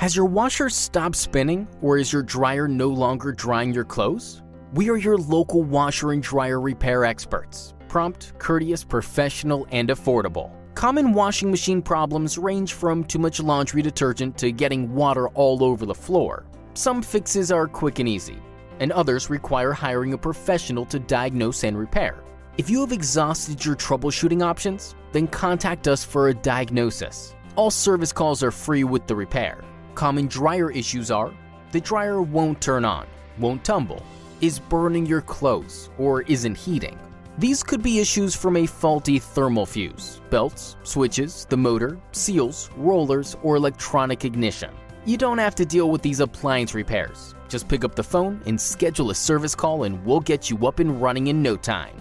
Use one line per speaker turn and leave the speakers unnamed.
Has your washer stopped spinning, or is your dryer no longer drying your clothes? We are your local washer and dryer repair experts. Prompt, courteous, professional, and affordable. Common washing machine problems range from too much laundry detergent to getting water all over the floor. Some fixes are quick and easy, and others require hiring a professional to diagnose and repair. If you have exhausted your troubleshooting options, then contact us for a diagnosis. All service calls are free with the repair. Common dryer issues are: the dryer won't turn on, won't tumble, is burning your clothes, or isn't heating. These could be issues from a faulty thermal fuse, belts, switches, the motor, seals, rollers, or electronic ignition. You don't have to deal with these appliance repairs. Just pick up the phone and schedule a service call and we'll get you up and running in no time.